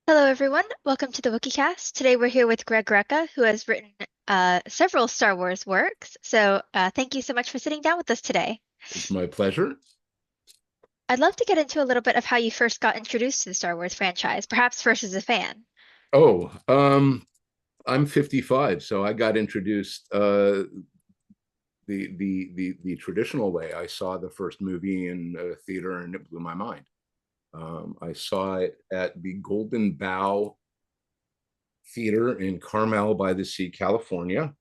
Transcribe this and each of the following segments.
Hello, everyone. Welcome to the Wookieecast. Today we're here with Greg Rucka, who has written several Star Wars works. Thank you so much for sitting down with us today. It's my pleasure. I'd love to get into a little bit of how you first got introduced to the Star Wars franchise, perhaps first as a fan. Oh, I'm 55, so I got introduced the traditional way. I saw the first movie in a theater, and it blew my mind. I saw it at the Golden Bough Theater in Carmel by the Sea, California.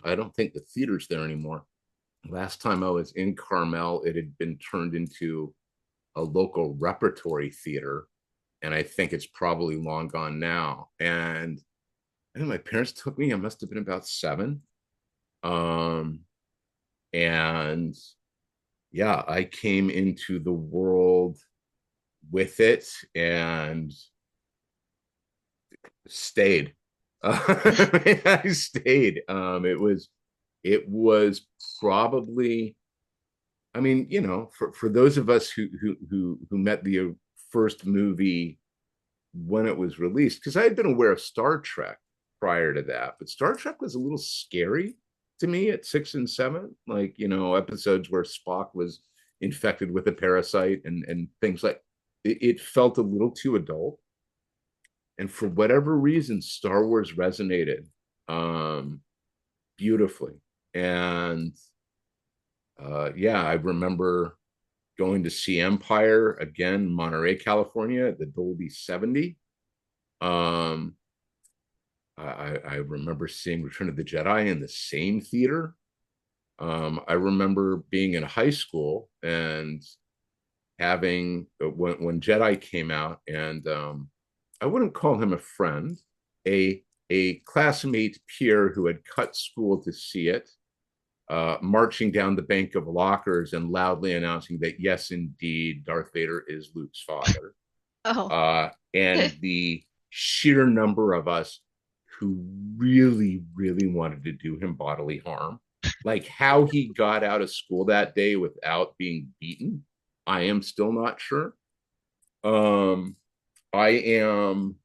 I don't think the theater's there anymore. Last time I was in Carmel, it had been turned into a local repertory theater, and I think it's probably long gone now. And I think my parents took me. I must have been about 7. Um, and yeah, I came into the world with it and stayed. I stayed. It was probably. I mean, for those of us who met the first movie when it was released, because I had been aware of Star Trek prior to that, but Star Trek was a little scary to me at 6 and 7. Like, episodes where Spock was infected with a parasite and things like it felt a little too adult. And for whatever reason, Star Wars resonated um, beautifully. And yeah, I remember going to see Empire again, Monterey, California, at the Dolby 70. Um, I remember seeing Return of the Jedi in the same theater. I remember being in high school and having when Jedi came out, and I wouldn't call him a friend, a a classmate peer who had cut school to see it, marching down the bank of lockers and loudly announcing that yes, indeed, Darth Vader is Luke's father. Oh, And the sheer number of us who really, really wanted to do him bodily harm. Like how he got out of school that day without being beaten, I am still not sure. Um, I am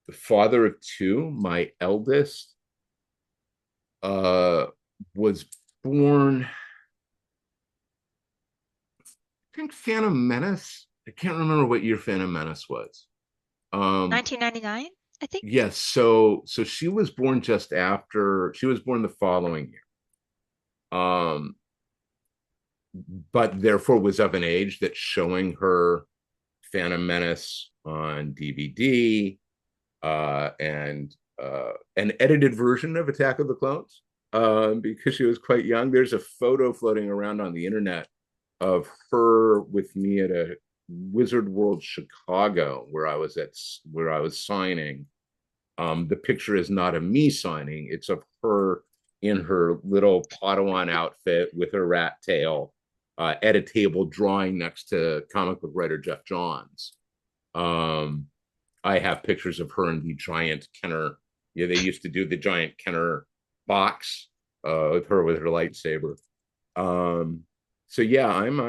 the father of two. My eldest uh, was born, I think, Phantom Menace. I can't remember what year Phantom Menace was. Um, 1999, I think. Yes, so she was born just after, she was born the following year. But therefore was of an age that showing her Phantom Menace on DVD, and an edited version of Attack of the Clones, because she was quite young. There's a photo floating around on the internet of her with me at a Wizard World Chicago where I was signing. The picture is not of me signing, it's of her in her little Padawan outfit with her rat tail, at a table drawing next to comic book writer Jeff Johns. Um, I have pictures of her in the giant Kenner. Yeah, they used to do the giant Kenner box, with her with her lightsaber. Um, so yeah, I am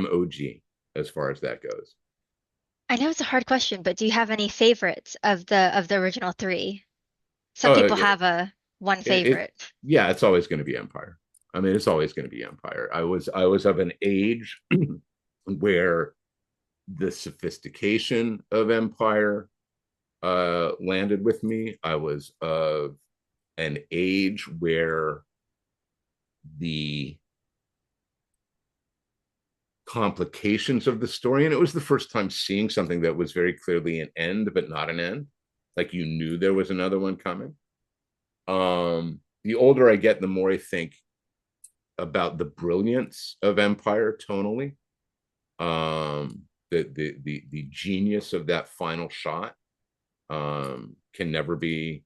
OG as far as that goes. I know it's a hard question, but do you have any favorites of the original three? Some Oh, people have a one it favorite. yeah, it's always going to be Empire. I mean, it's always going to be Empire. I was of an age where the sophistication of Empire landed with me. I was of an age where the complications of the story, and it was the first time seeing something that was very clearly an end but not an end, like you knew there was another one coming. The older I get, the more I think about the brilliance of Empire tonally, the genius of that final shot, can never be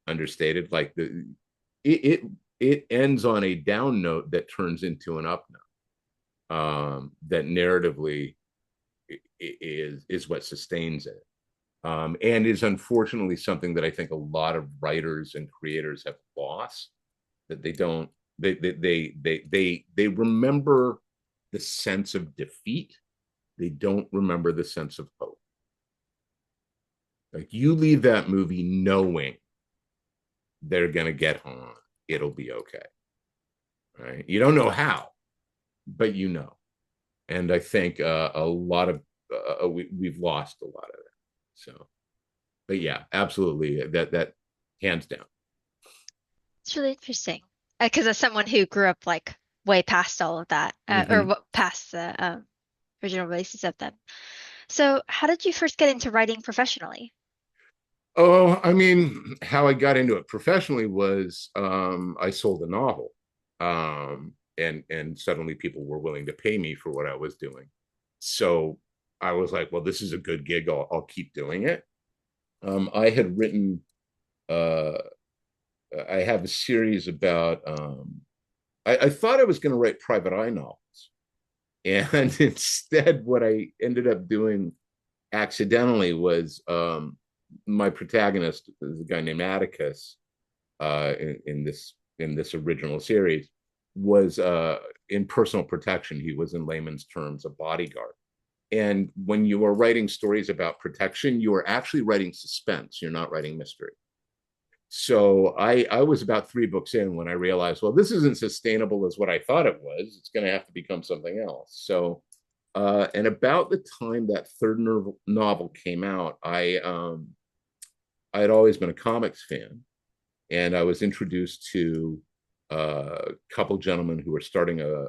understated. Like it it ends on a down note that turns into an up note. That narratively is what sustains it, and is unfortunately something that I think a lot of writers and creators have lost. That they don't they remember the sense of defeat. They don't remember the sense of hope. Like you leave that movie knowing they're going to get on. It'll be okay. Right? You don't know how, but you know. And I think a lot of we've lost a lot of that. So, but yeah, absolutely, that hands down. It's really interesting. Because as someone who grew up like way past all of that, or Mm-hmm. what past the original releases of them. So, how did you first get into writing professionally? Oh, I mean, how I got into it professionally was I sold a novel, and suddenly people were willing to pay me for what I was doing. So I was like, well, this is a good gig. I'll keep doing it. I had written. Uh, I have a series about. I thought I was going to write private eye novels, and instead, what I ended up doing accidentally was my protagonist is a guy named Atticus in this original series was in personal protection. He was, in layman's terms, a bodyguard. And when you are writing stories about protection, you are actually writing suspense. You're not writing mystery. So I was about 3 books in when I realized, well, this isn't sustainable as what I thought it was. It's going to have to become something else. So and about the time that third novel came out, I had always been a comics fan, and I was introduced to a couple gentlemen who were starting a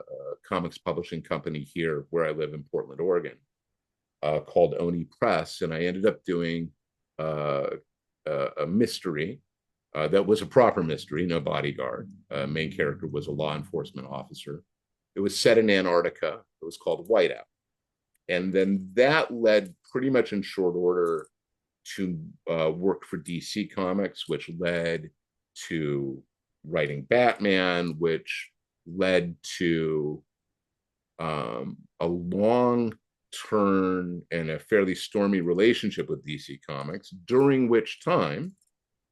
comics publishing company here where I live in Portland, Oregon, called Oni Press, and I ended up doing uh, a mystery that was a proper mystery, no bodyguard. Main character was a law enforcement officer. It was set in Antarctica. It was called Whiteout. And then that led pretty much in short order to work for DC Comics, which led to writing Batman, which led to a long turn and a fairly stormy relationship with DC Comics, during which time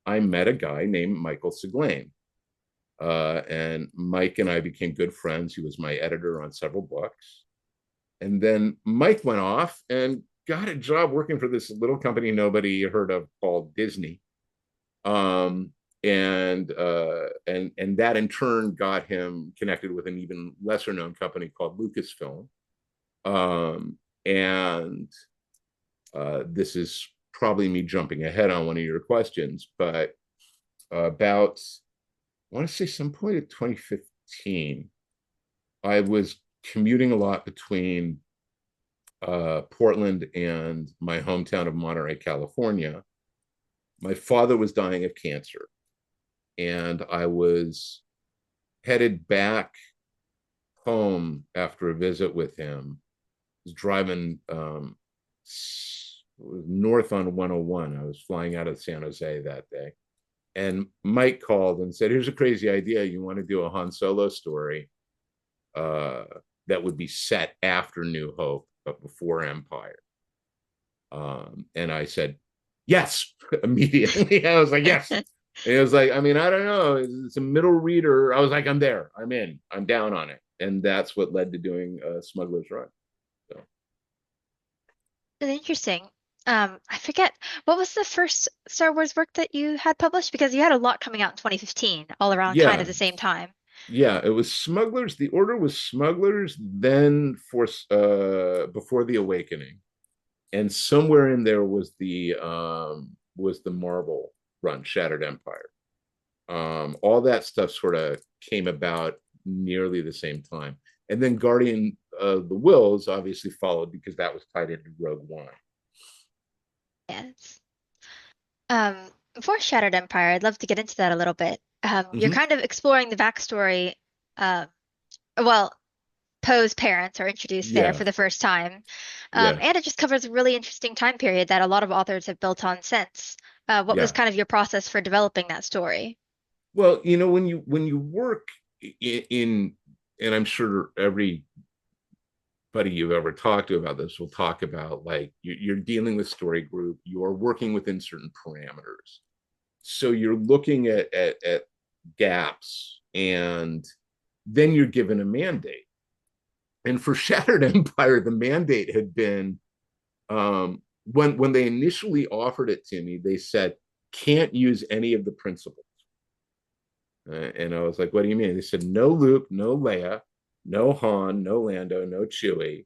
I met a guy named Michael Siglain. And Mike and I became good friends. He was my editor on several books. And then Mike went off and got a job working for this little company nobody heard of called Disney. Um, and that in turn got him connected with an even lesser known company called Lucasfilm. And this is probably me jumping ahead on one of your questions, but about I want to say some point in 2015, I was commuting a lot between Portland and my hometown of Monterey, California. My father was dying of cancer, and I was headed back home after a visit with him. I was driving north on 101. I was flying out of San Jose that day. And Mike called and said, here's a crazy idea. You want to do a Han Solo story uh, that would be set after New Hope, but before Empire. And I said, yes, immediately. I was like, yes. And it was like, I mean, I don't know. It's a middle reader. I was like, I'm there. I'm in. I'm down on it. And that's what led to doing Smuggler's Run. So, Really interesting. I forget what was the first Star Wars work that you had published because you had a lot coming out in 2015, all around kind of yeah, the same time. yeah. It was Smugglers. The order was Smugglers, then for Before the Awakening, and somewhere in there was the Marvel run, Shattered Empire. All that stuff sort of came about nearly the same time. And then Guardian of the Wills obviously followed because that was tied into Rogue One. Yes. Before Shattered Empire, I'd love to get into that a little bit. You're Mm-hmm. kind of exploring the backstory. Uh, well, Poe's parents are introduced there Yeah, for the first time, yeah, and it just covers a really interesting time period that a lot of authors have built on since. What was yeah. kind of your process for developing that story? Well, when you work in and I'm sure everybody you've ever talked to about this will talk about like you're dealing with story group, you are working within certain parameters. So you're looking at gaps, and then you're given a mandate. And for Shattered Empire, the mandate had been when they initially offered it to me, they said can't use any of the principles. And I was like, what do you mean? They said no Luke, no Leia, no Han, no Lando, no Chewie.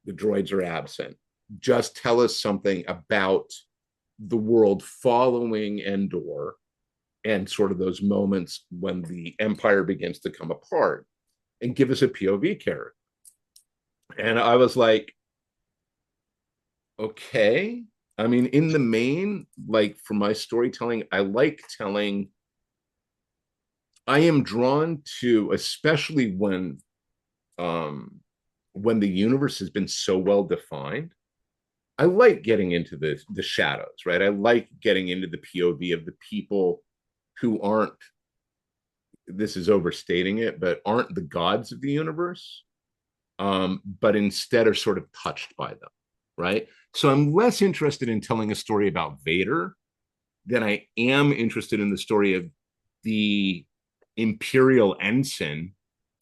The droids are absent. Just tell us something about the world following Endor and sort of those moments when the Empire begins to come apart, and give us a POV character. And I was like, okay. I mean, in the main, like for my storytelling, I like telling, I am drawn to, especially um when the universe has been so well defined. I like getting into the shadows, right? I like getting into the POV of the people who aren't, this is overstating it, but aren't the gods of the universe, but instead are sort of touched by them, right? So I'm less interested in telling a story about Vader than I am interested in the story of the Imperial ensign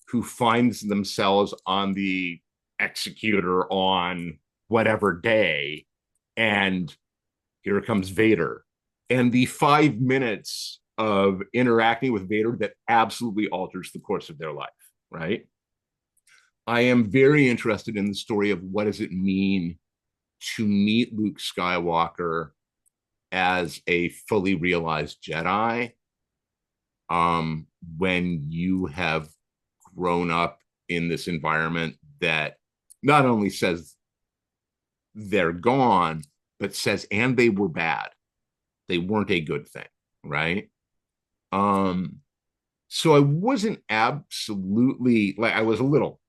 who finds themselves on the executor on whatever day, and here comes Vader. And the 5 minutes of interacting with Vader that absolutely alters the course of their life, right? I am very interested in the story of what does it mean to meet Luke Skywalker as a fully realized Jedi, when you have grown up in this environment that not only says they're gone, but says, and they were bad. They weren't a good thing, right? Um, so I wasn't absolutely like, I was a little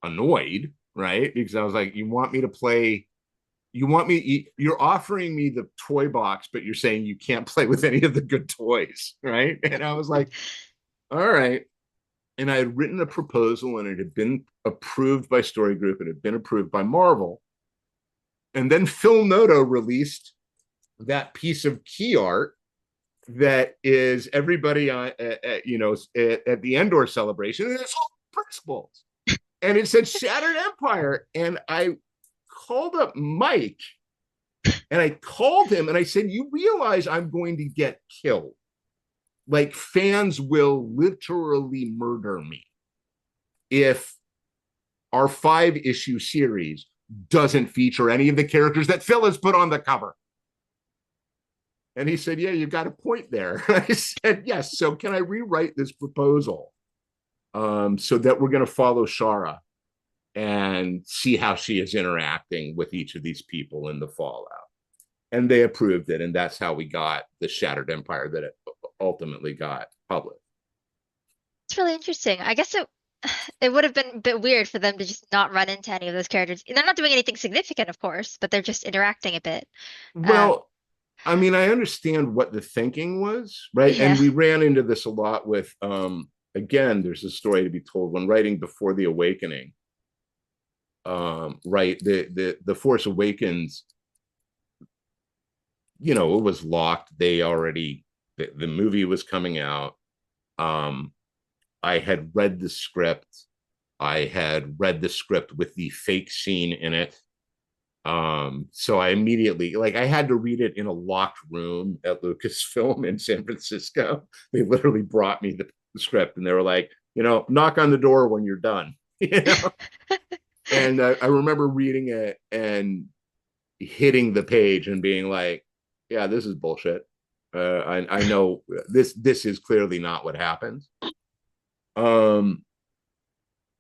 annoyed, right? Because I was like, you want me to play, you want me, you're offering me the toy box, but you're saying you can't play with any of the good toys, right? And I was like, all right. And I had written a proposal and it had been approved by Story Group, it had been approved by Marvel. And then Phil Noto released that piece of key art that is everybody at the Endor celebration, and it's all principles. And it said Shattered Empire. And I called up Mike and I called him and I said, you realize I'm going to get killed. Like fans will literally murder me if our 5 issue series doesn't feature any of the characters that Phil has put on the cover. And he said, yeah, you got a point there. I said, yes. So can I rewrite this proposal so that we're going to follow Shara and see how she is interacting with each of these people in the fallout? And they approved it. And that's how we got the Shattered Empire that it ultimately got published. It's really interesting. I guess it would have been a bit weird for them to just not run into any of those characters. They're not doing anything significant, of course, but they're just interacting a bit. Um, Well, I mean, I understand what the thinking was, right? yeah. And we ran into this a lot with, again, there's a story to be told when writing Before the Awakening. Right, the Force Awakens, it was locked. They already the movie was coming out. Um, I had read the script. I had read the script with the fake scene in it. So I immediately, like, I had to read it in a locked room at Lucasfilm in San Francisco. They literally brought me the script and they were like, knock on the door when you're done. And I remember reading it and hitting the page and being like, yeah, this is bullshit. I know this is clearly not what happens. Um,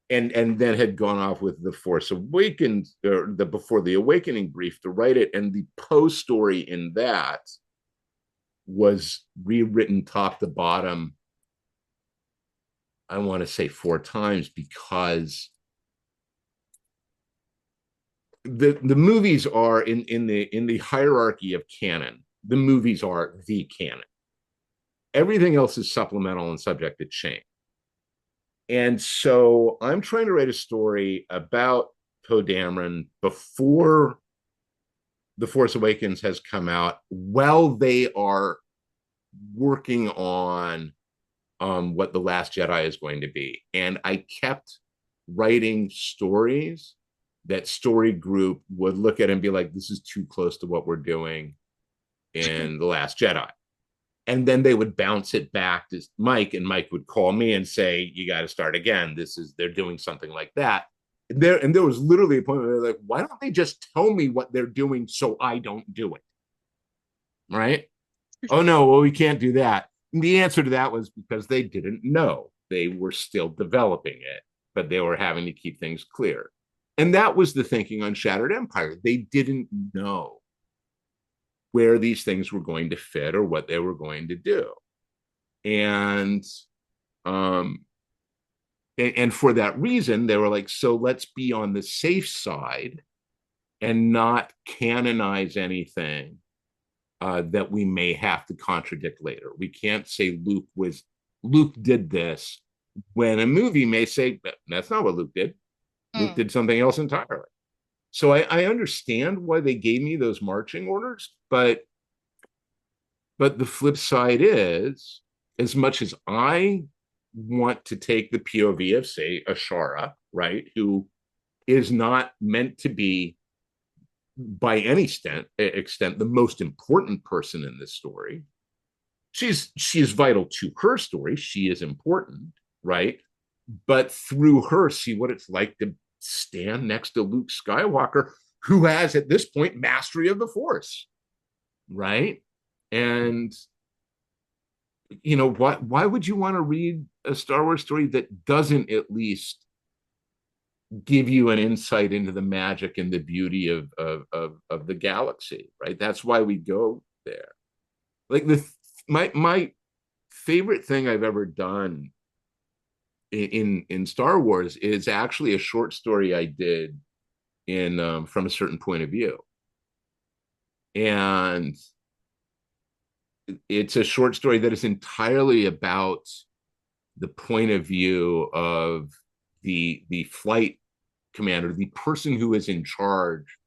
and then had gone off with the Force Awakens, or the Before the Awakening brief to write it, and the Poe story in that was rewritten top to bottom. I want to say 4 times, because the movies are in the hierarchy of canon. The movies are the canon. Everything else is supplemental and subject to change. And so I'm trying to write a story about Poe Dameron before The Force Awakens has come out, while they are working on what The Last Jedi is going to be. And I kept writing stories that story group would look at and be like, this is too close to what we're doing in The Last Jedi. And then they would bounce it back to Mike, and Mike would call me and say, you got to start again. They're doing something like that. And there was literally a point where they're like, why don't they just tell me what they're doing so I don't do it? Right? Oh no, well, we can't do that. And the answer to that was because they didn't know. They were still developing it, but they were having to keep things clear. And that was the thinking on Shattered Empire. They didn't know where these things were going to fit or what they were going to do. And um and for that reason, they were like, so let's be on the safe side and not canonize anything that we may have to contradict later. We can't say Luke did this when a movie may say that's not what Luke did. Luke Mm. did something else entirely. So I understand why they gave me those marching orders, but the flip side is, as much as I want to take the POV of, say, Ashara, right, who is not meant to be by any extent the most important person in this story. She is vital to her story. She is important, right? But through her, see what it's like to stand next to Luke Skywalker, who has at this point mastery of the Force, right? And why would you want to read a Star Wars story that doesn't at least give you an insight into the magic and the beauty of the galaxy, right? That's why we go there. Like my favorite thing I've ever done in Star Wars is actually a short story I did in From a Certain Point of View, and it's a short story that is entirely about the point of view of the flight commander, the person who is in charge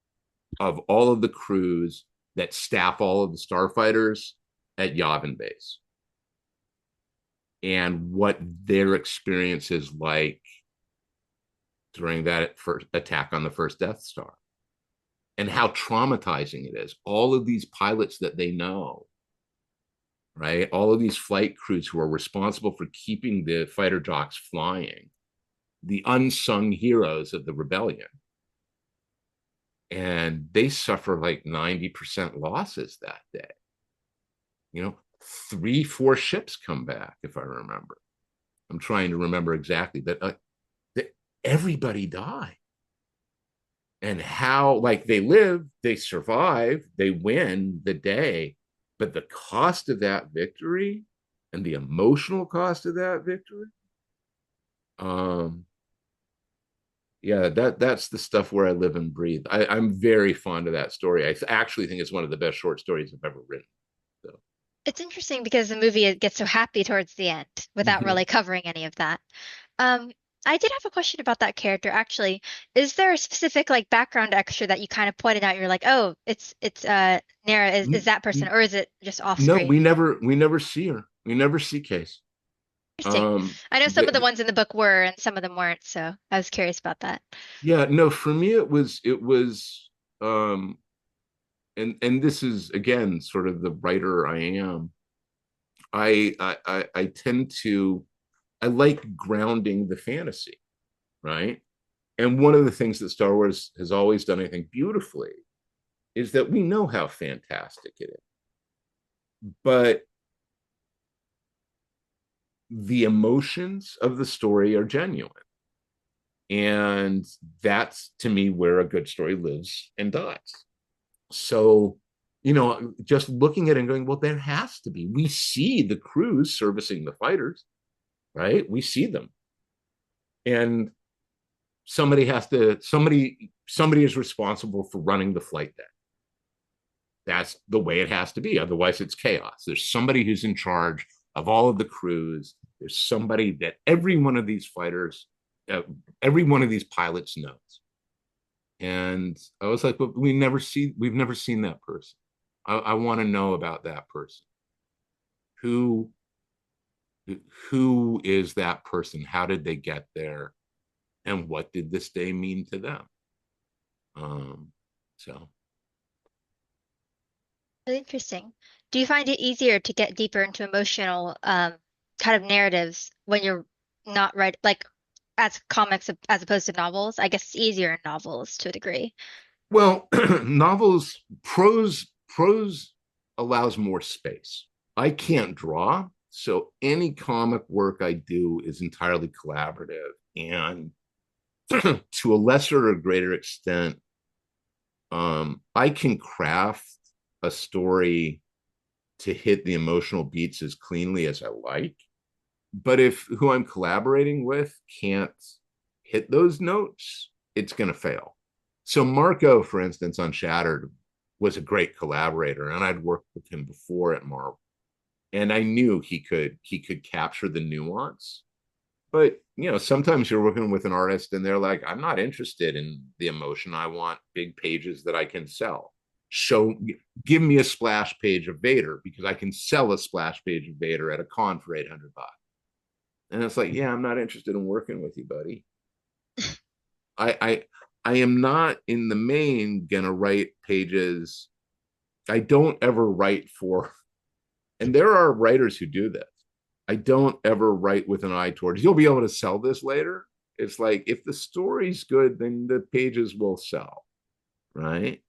of all of the crews that staff all of the starfighters at Yavin Base, and what their experience is like during that first attack on the first Death Star, and how traumatizing it is. All of these pilots that they know, right? All of these flight crews who are responsible for keeping the fighter jocks flying, the unsung heroes of the rebellion. And they suffer like 90% losses that day. You know, 3, 4 ships come back, if I remember. I'm trying to remember exactly, but everybody died. And how, like, they live, they survive, they win the day, but the cost of that victory and the emotional cost of that victory, um, yeah, that's the stuff where I live and breathe. I'm very fond of that story. I actually think it's one of the best short stories I've ever written. So, It's interesting because the movie it gets so happy towards the end without mm-hmm. really covering any of that. Um, I did have a question about that character actually. Is there a specific like background extra that you kind of pointed out? You're like, oh, it's Nara is that person, or is it just off No, screen? we never see her. We never see Case. Interesting. Um, I know some of the the, ones in the book were and some of them weren't, so I was curious about that. yeah, no, for me it was um and this is again sort of the writer I am. I tend to I like grounding the fantasy, right? And one of the things that Star Wars has always done, I think, beautifully is that we know how fantastic it is. But the emotions of the story are genuine. And that's to me where a good story lives and dies. So, just looking at it and going, well, there has to be. We see the crews servicing the fighters, right? We see them. And somebody is responsible for running the flight deck. That's the way it has to be. Otherwise, it's chaos. There's somebody who's in charge of all of the crews. There's somebody that every one of these fighters, every one of these pilots knows. And I was like, but we've never seen that person. I want to know about that person. Who who is that person? How did they get there? and what did this day mean to them. Um, so Really interesting. Do you find it easier to get deeper into emotional kind of narratives when you're not right, like as comics as opposed to novels? I guess it's easier in novels to a degree. well, novels, prose allows more space. I can't draw, so any comic work I do is entirely collaborative, and to a lesser or greater extent, I can craft a story to hit the emotional beats as cleanly as I like. But if who I'm collaborating with can't hit those notes, it's going to fail. So Marco, for instance, on Shattered, was a great collaborator, and I'd worked with him before at Marvel, and I knew he could capture the nuance. But sometimes you're working with an artist, and they're like, "I'm not interested in the emotion. I want big pages that I can sell. Show, give me a splash page of Vader because I can sell a splash page of Vader at a con for $800." And it's like, yeah, I'm not interested in working with you, buddy. I I I am not in the main gonna write pages. I don't ever write for, and there are writers who do this. I don't ever write with an eye towards you'll be able to sell this later. It's like if the story's good, then the pages will sell, right?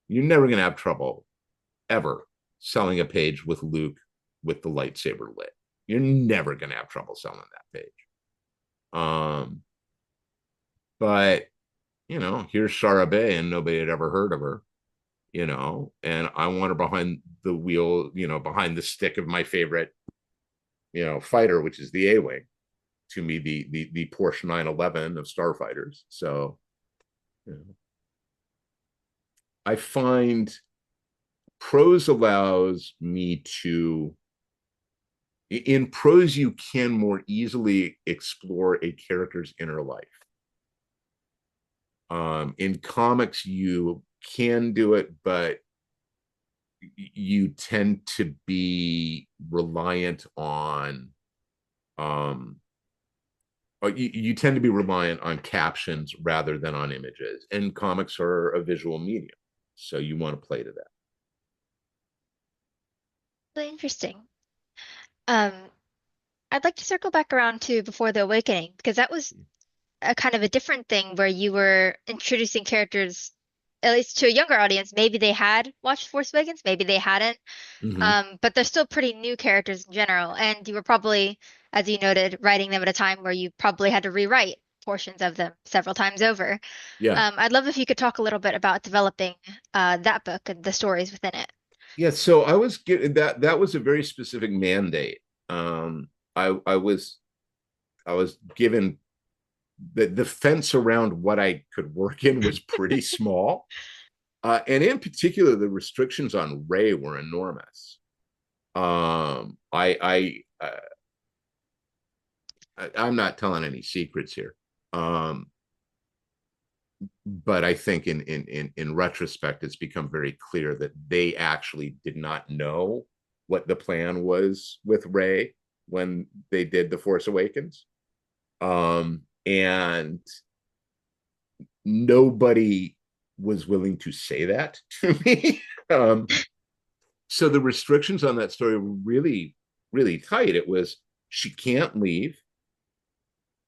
You're never gonna have trouble ever selling a page with Luke with the lightsaber lit. You're never gonna have trouble selling that page. Um, but here's Shara Bay, and nobody had ever heard of her, and I want her behind the wheel, behind the stick of my favorite, fighter, which is the A-Wing. To me, the Porsche 911 of starfighters. So, you know, I find prose allows me to, in prose, you can more easily explore a character's inner life. In comics, you can do it, but you tend to be reliant on you tend to be reliant on captions rather than on images, and comics are a visual medium, so you want to play to that. Really interesting. Um, I'd like to circle back around to Before the Awakening because that was a kind of a different thing where you were introducing characters, at least to a younger audience. Maybe they had watched Force Awakens, maybe they hadn't. Mm-hmm. But they're still pretty new characters in general. And you were probably, as you noted, writing them at a time where you probably had to rewrite portions of them several times over. Yeah, I'd love if you could talk a little bit about developing that book and the stories within it. yeah. So I was getting that. That was a very specific mandate. Um, I was given the fence around what I could work in was pretty small. And in particular, the restrictions on Ray were enormous. I'm not telling any secrets here, um, but I think in retrospect, it's become very clear that they actually did not know what the plan was with Ray when they did the Force Awakens, and nobody was willing to say that to me. So the restrictions on that story were really, really tight. It was she can't leave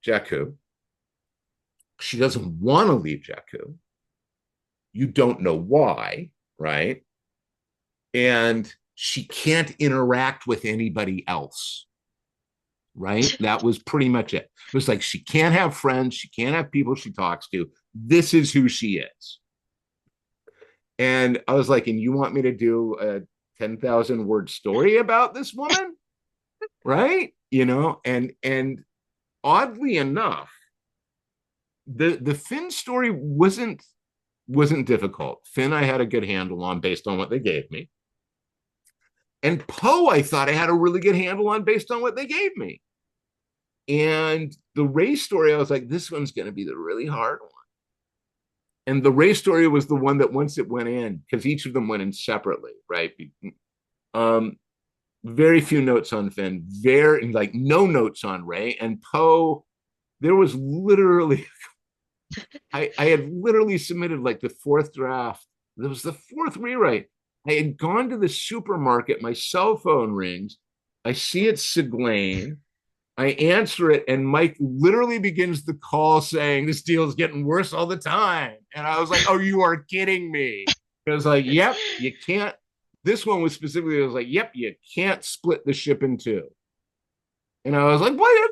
Jakku. She doesn't want to leave Jakku. You don't know why, right? And she can't interact with anybody else, right? That was pretty much it. It was like she can't have friends, she can't have people she talks to. This is who she is. And I was like, and you want me to do a 10,000 word story about this woman? Right? And oddly enough, the Finn story wasn't difficult. Finn I had a good handle on based on what they gave me. And Poe I thought I had a really good handle on based on what they gave me. And the Ray story, I was like, this one's going to be the really hard one. And the Ray story was the one that once it went in, because each of them went in separately, right? Um, very few notes on Finn, very like no notes on Ray and Poe. There was literally I had literally submitted like the fourth draft. It was the fourth rewrite. I had gone to the supermarket. My cell phone rings. I see it's Siglain. I answer it, and Mike literally begins the call saying, "This deal is getting worse all the time." And I was like, "Oh, you are kidding me." It was like, "Yep, you can't." This one was specifically, it was like, "Yep, you can't split the ship in two." And I was like, "What?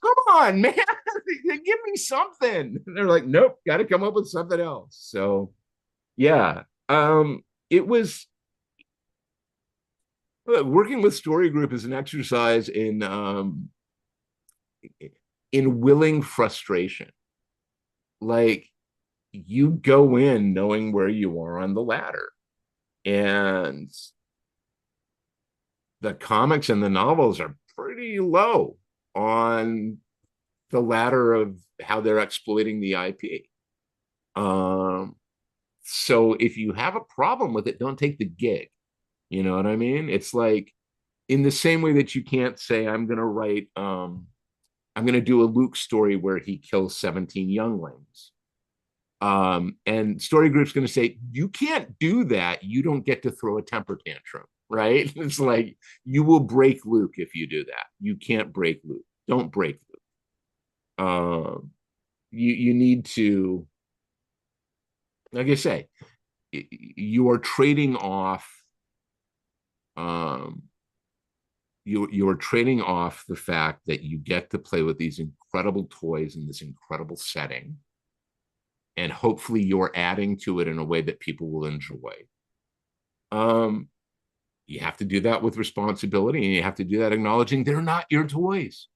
Come on, man. Give me something." And they're like, "Nope, got to come up with something else." So, yeah. It was working with Story Group is an exercise in willing frustration. Like, you go in knowing where you are on the ladder, and the comics and the novels are pretty low on the ladder of how they're exploiting the IP. So if you have a problem with it, don't take the gig. You know what I mean? It's like, in the same way that you can't say, I'm gonna do a Luke story where he kills 17 younglings. And Story Group's gonna say, you can't do that. You don't get to throw a temper tantrum, right? It's like, you will break Luke if you do that. You can't break Luke. Don't break Luke. You need to, like I say, you are trading off um you're trading off the fact that you get to play with these incredible toys in this incredible setting, and hopefully you're adding to it in a way that people will enjoy. um you have to do that with responsibility, and you have to do that acknowledging they're not your toys,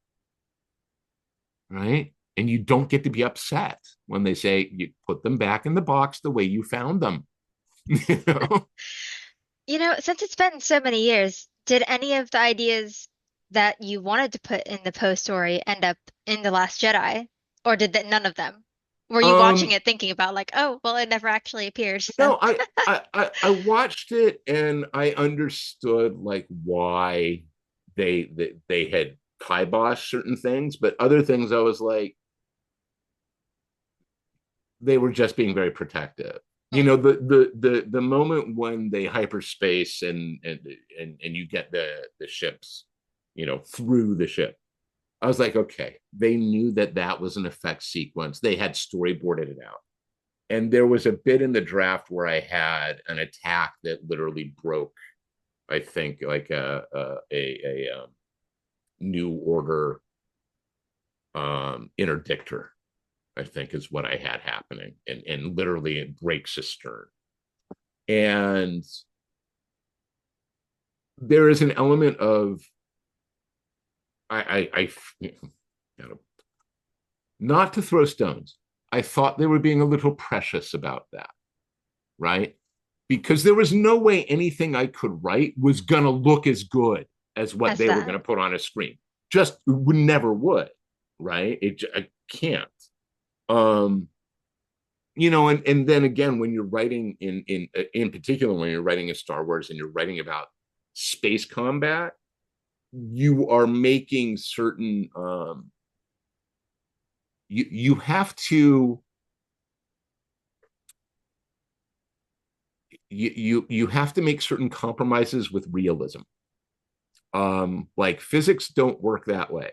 right? And you don't get to be upset when they say you put them back in the box the way you found them. you know Since it's been so many years, did any of the ideas that you wanted to put in the Poe story end up in The Last Jedi? Or did that none of them? Were you watching um it thinking about like, oh, well, it never actually appears, so No, I watched it, and I understood like why they had kiboshed certain things, but other things I was like, they were just being very protective. You mm. know, the moment when they hyperspace, and you get the ships, through the ship. I was like, okay, they knew that that was an effect sequence. They had storyboarded it out. And there was a bit in the draft where I had an attack that literally broke, I think, like a new order interdictor, I think is what I had happening. And literally it breaks a stern. And there is an element of, I not to throw stones. I thought they were being a little precious about that, right? Because there was no way anything I could write was going to look as good as what As they were going that. to put on a screen. Just never would, right? I can't. Um, and then again, when you're writing in particular, when you're writing in Star Wars and you're writing about space combat, you are making certain you have to you have to make certain compromises with realism. Like, physics don't work that way.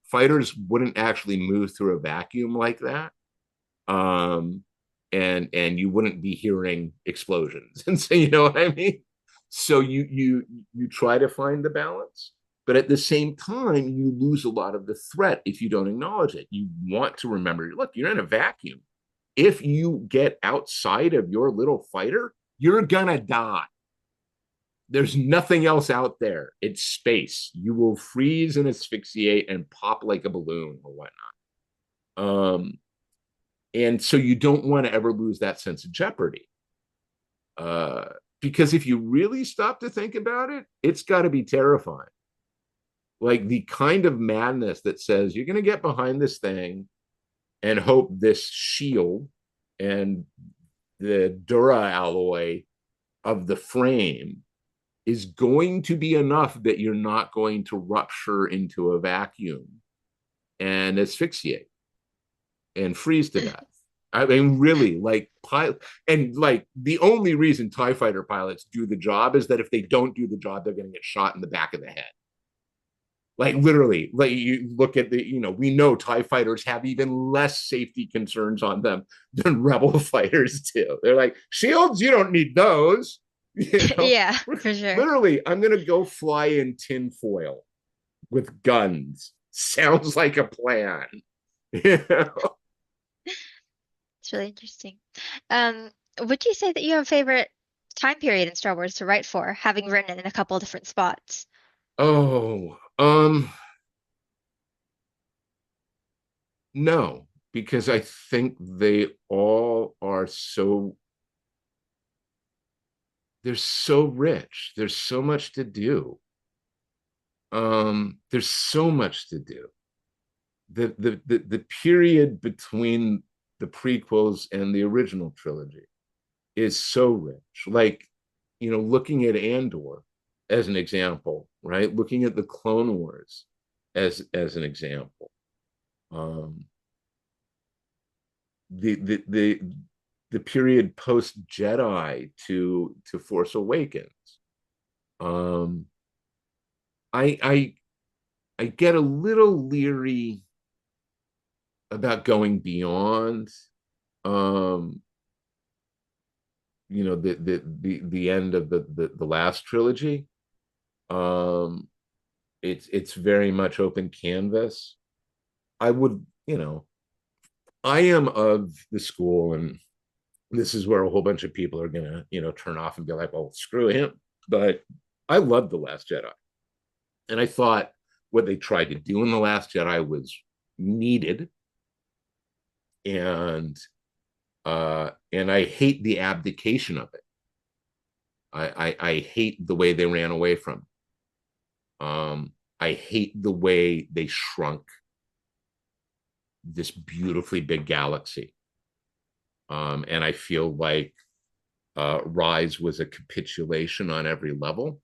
Fighters wouldn't actually move through a vacuum like that. Um, and you wouldn't be hearing explosions. And so, you know what I mean? So you try to find the balance, but at the same time, you lose a lot of the threat if you don't acknowledge it. You want to remember, look, you're in a vacuum. If you get outside of your little fighter, you're gonna die. There's nothing else out there. It's space. You will freeze and asphyxiate and pop like a balloon or whatnot. And so you don't want to ever lose that sense of jeopardy. Uh, because if you really stop to think about it, it's got to be terrifying. Like, the kind of madness that says you're going to get behind this thing and hope this shield and the Dura alloy of the frame is going to be enough that you're not going to rupture into a vacuum and asphyxiate and freeze to death. I mean, really, like pilot, and like the only reason TIE fighter pilots do the job is that if they don't do the job, they're going to get shot in the back of the head. Like literally, like you look at the, we know TIE fighters have even less safety concerns on them than rebel fighters do. They're like, shields, you don't need those. You know, Yeah, for sure. literally, I'm gonna go fly in tinfoil with guns. Sounds like a plan. You know? It's really interesting. Would you say that you have a favorite time period in Star Wars to write for, having written it in a couple of different spots? Oh, no, because I think they all are so they're so rich. There's so much to do. There's so much to do. The period between the prequels and the original trilogy is so rich. Like, looking at Andor as an example, right? Looking at the Clone Wars as an example. Um, the the period post Jedi to Force Awakens. Um, I I get a little leery about going beyond um the end of the last trilogy. um it's very much open canvas. I would, I am of the school, and this is where a whole bunch of people are gonna, turn off and be like, well, screw him. But I loved the Last Jedi, and I thought what they tried to do in the Last Jedi was needed. And I hate the abdication of it. I hate the way they ran away from it. I hate the way they shrunk this beautifully big galaxy. And I feel like Rise was a capitulation on every level.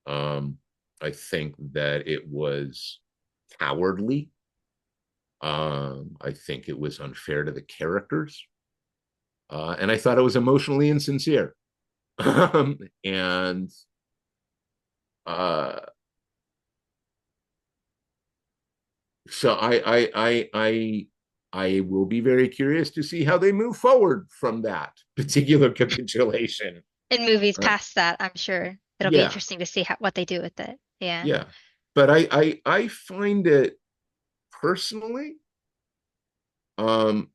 Um, I think that it was cowardly. I think it was unfair to the characters. And I thought it was emotionally insincere. And uh, so I will be very curious to see how they move forward from that particular capitulation. In movies Uh, past that, I'm sure it'll be yeah, interesting to see what they do with it. Yeah. yeah, but I find it personally, um,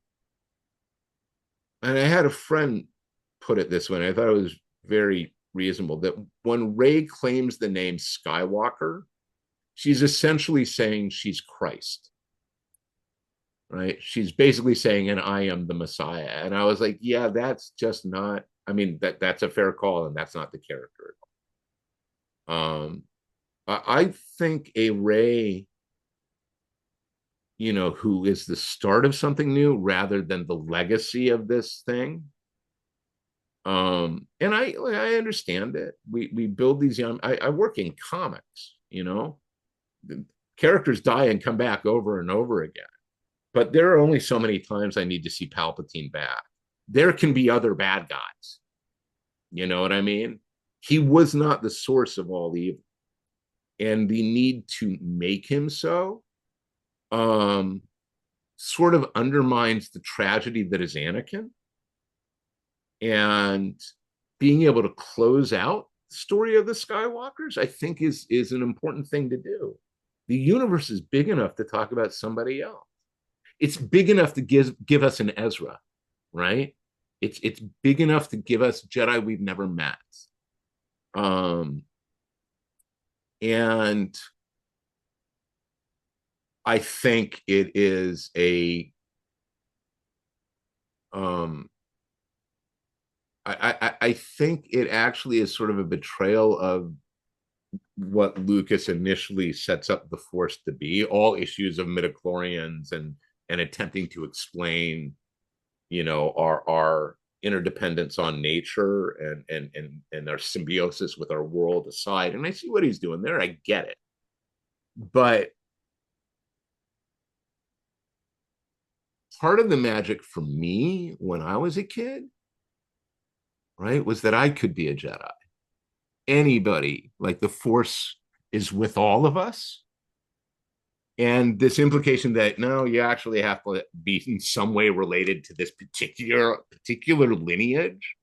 and I had a friend put it this way, and I thought it was very reasonable, that when Rey claims the name Skywalker, she's essentially saying she's Christ, right? She's basically saying, and I am the Messiah. And I was like, yeah, that's just not, I mean, that's a fair call, and that's not the character at all. I think a Rey, who is the start of something new rather than the legacy of this thing. And I understand it. We build these young. I work in comics. The characters die and come back over and over again. But there are only so many times I need to see Palpatine back. There can be other bad guys. You know what I mean? He was not the source of all evil, and the need to make him so um, sort of undermines the tragedy that is Anakin. And being able to close out the story of the Skywalkers, I think is an important thing to do. The universe is big enough to talk about somebody else. It's big enough to give us an Ezra, right? It's big enough to give us Jedi we've never met. Um, and I think it is a um, I think it actually is sort of a betrayal of what Lucas initially sets up the Force to be. All issues of midichlorians and attempting to explain, our interdependence on nature and our symbiosis with our world aside. And I see what he's doing there. I get it, but part of the magic for me when I was a kid, right, was that I could be a Jedi. Anybody, like the Force is with all of us. And this implication that no, you actually have to be in some way related to this particular lineage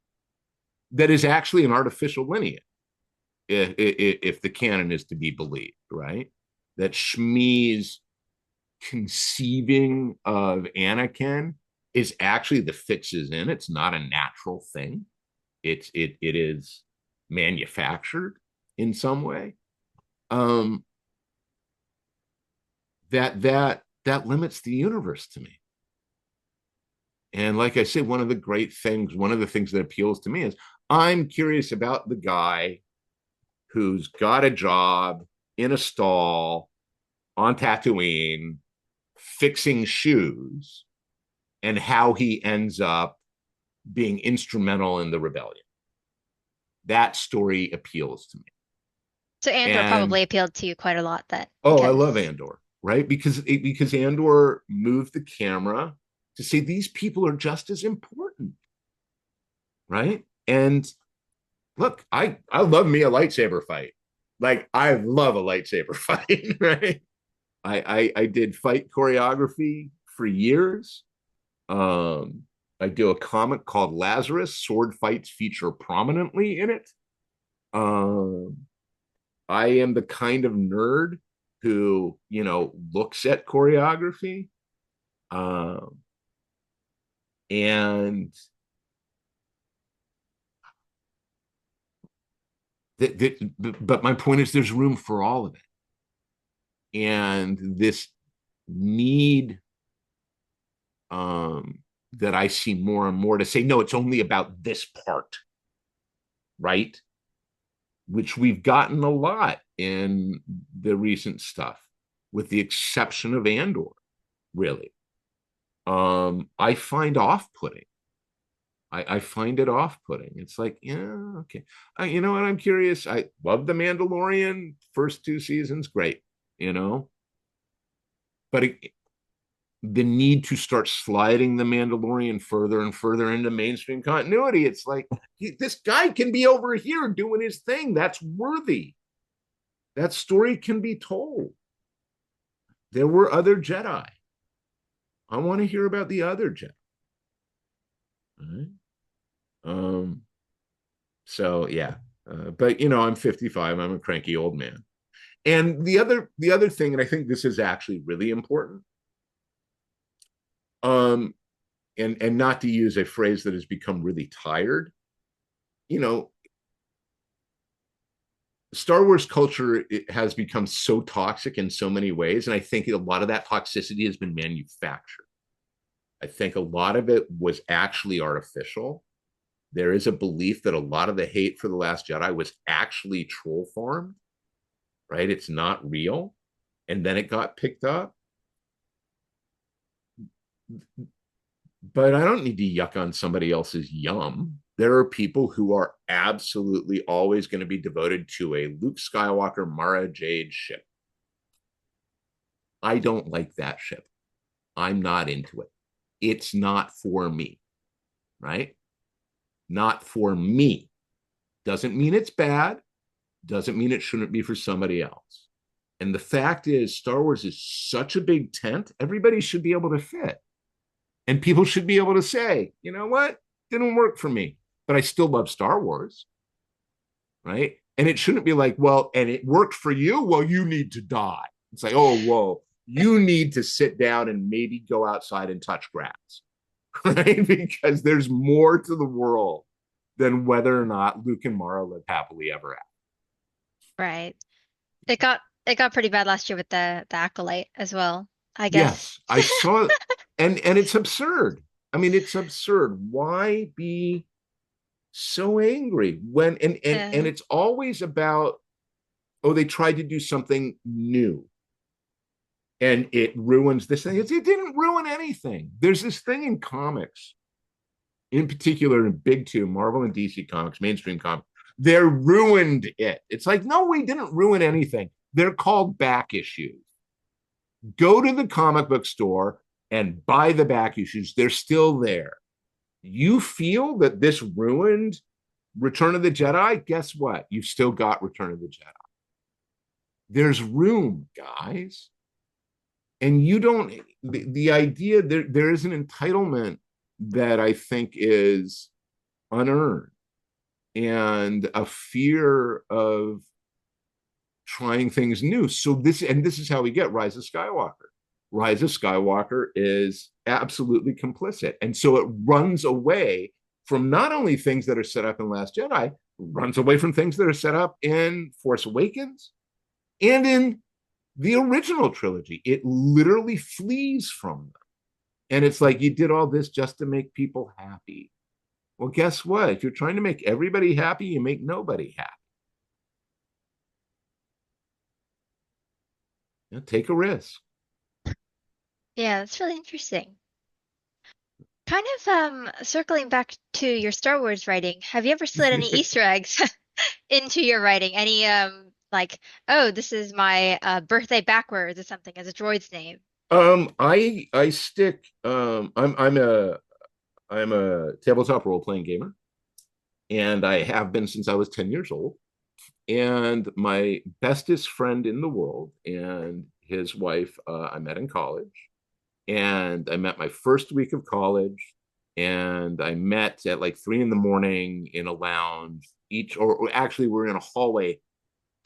that is actually an artificial lineage, if the canon is to be believed, right? That Shmi's conceiving of Anakin is actually the fixes in. It's not a natural thing. It is manufactured in some way. Um, that limits the universe to me. And like I said, one of the things that appeals to me is I'm curious about the guy who's got a job in a stall on Tatooine fixing shoes and how he ends up being instrumental in the rebellion. That story appeals to me. So Andor And probably appealed to you quite a lot then, oh, I love because Andor, right? Because Andor moved the camera to say these people are just as important, right? And look, I love me a lightsaber fight. Like I love a lightsaber fight, right? I did fight choreography for years. Um, I do a comic called Lazarus. Sword fights feature prominently in it. Um, I am the kind of nerd who, looks at choreography. Um, and but my point is there's room for all of it. And this need that I see more and more to say, no, it's only about this part, right? Which we've gotten a lot in the recent stuff, with the exception of Andor, really. I find off-putting. I find it off-putting. It's like, yeah, okay. You know what? I'm curious. I love The Mandalorian. First two seasons, great, you know? But the need to start sliding The Mandalorian further and further into mainstream continuity, it's like, this guy can be over here doing his thing. That's worthy. That story can be told. There were other Jedi. I want to hear about the other Jedi. All right? Um, so yeah, but I'm 55. I'm a cranky old man. And the other thing, and I think this is actually really important, um, and not to use a phrase that has become really tired, you know, Star Wars culture has become so toxic in so many ways, and I think a lot of that toxicity has been manufactured. I think a lot of it was actually artificial. There is a belief that a lot of the hate for The Last Jedi was actually troll farmed, right? It's not real. And then it got picked up. But I don't need to yuck on somebody else's yum. There are people who are absolutely always going to be devoted to a Luke Skywalker Mara Jade ship. I don't like that ship. I'm not into it. It's not for me, right? Not for me. Doesn't mean it's bad. Doesn't mean it shouldn't be for somebody else. And the fact is, Star Wars is such a big tent, everybody should be able to fit. And people should be able to say, you know what? Didn't work for me, but I still love Star Wars, right? And it shouldn't be like, well, and it worked for you. Well, you need to die. It's like, oh, whoa, you need to sit down and maybe go outside and touch grass, right? Because there's more to the world than whether or not Luke and Mara live happily ever after. right. It got pretty bad last year with the acolyte as well, I guess. Yes, I saw, and it's absurd. I mean, it's absurd. Why be so angry when and Yeah. it's always about, oh, they tried to do something new and it ruins this thing. It didn't ruin anything. There's this thing in comics, in particular in big two, Marvel and DC comics, mainstream comics. They're ruined it. It's like, no, we didn't ruin anything. They're called back issues. Go to the comic book store and buy the back issues. They're still there. You feel that this ruined Return of the Jedi? Guess what? You've still got Return of the Jedi. There's room, guys. And you don't, the idea there is an entitlement that I think is unearned, and a fear of trying things new. So this is how we get Rise of Skywalker. Rise of Skywalker is absolutely complicit. And so it runs away from not only things that are set up in Last Jedi, runs away from things that are set up in Force Awakens and in the original trilogy. It literally flees from them. And it's like, you did all this just to make people happy. Well, guess what? If you're trying to make everybody happy, you make nobody happy. You know, take a risk. Yeah, that's really interesting. Kind of circling back to your Star Wars writing, have you ever slid any Easter eggs into your writing? Any like, oh, this is my birthday backwards or something as a droid's name. I stick. I'm a tabletop role playing gamer, and I have been since I was 10 years old. And my bestest friend in the world and his wife, I met in college, and I met my first week of college, and I met at like 3 in the morning in a lounge. Or actually, we're in a hallway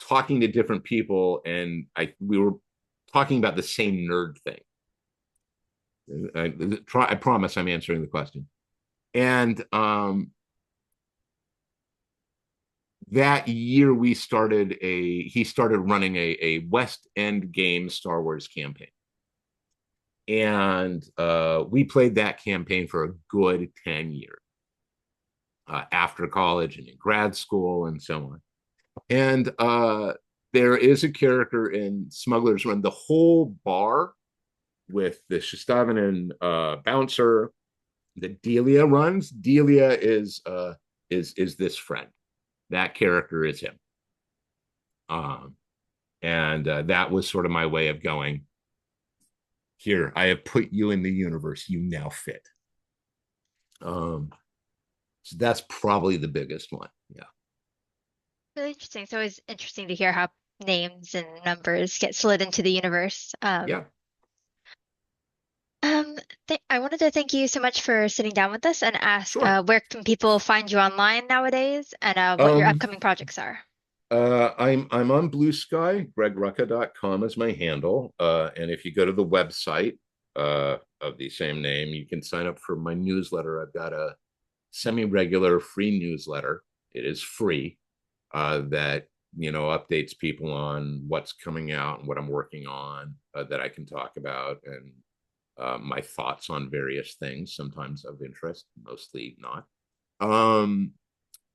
talking to different people, and we were talking about the same nerd thing. I promise I'm answering the question. And that year he started running a West End game Star Wars campaign. And we played that campaign for a good 10 years after college and in grad school and so on. And there is a character in Smuggler's Run, the whole bar with the Shestavinan bouncer that Delia runs. Delia is this friend. That character is him. And that was sort of my way of going, here, I have put you in the universe. You now fit. So that's probably the biggest one. Yeah. Really interesting. It's always interesting to hear how names and numbers get slid into the universe. Yeah. Th I wanted to thank you so much for sitting down with us and ask Sure. where can people find you online nowadays and what your Um, upcoming projects are. I'm on Blue Sky. GregRucka.com is my handle. And if you go to the website of the same name, you can sign up for my newsletter. I've got a semi-regular free newsletter. It is free, that updates people on what's coming out and what I'm working on, that I can talk about, and my thoughts on various things, sometimes of interest, mostly not.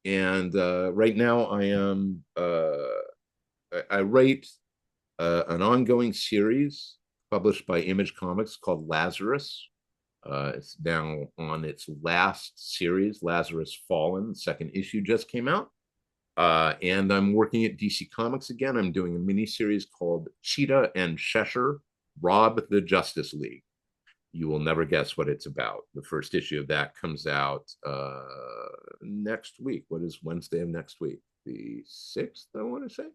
And right now I write an ongoing series published by Image Comics called Lazarus. It's now on its last series, Lazarus Fallen. The second issue just came out. And I'm working at DC Comics again. I'm doing a mini series called Cheetah and Cheshire Rob the Justice League. You will never guess what it's about. The first issue of that comes out next week. What is Wednesday of next week? The 6th, I want to say.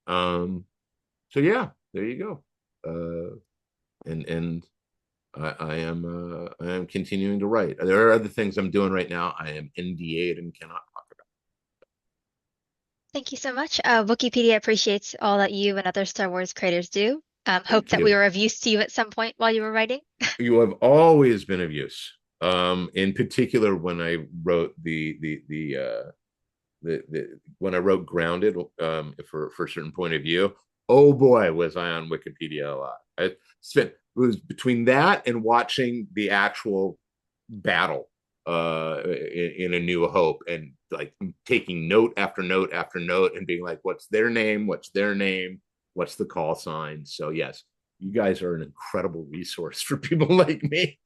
So yeah, there you go. And I am continuing to write. There are other things I'm doing right now. I am NDA'd and cannot talk about. Thank you so much. Wookieepedia appreciates all that you and other Star Wars creators do. Hope Thank that we you. were of use to you at some point while you were writing. You have always been of use. In particular, when I wrote when I wrote Grounded, for a certain point of view. Oh boy, was I on Wikipedia a lot. I spent, it was between that and watching the actual battle in A New Hope, and like taking note after note after note and being like, what's their name? What's their name? What's the call sign? So yes, you guys are an incredible resource for people like me.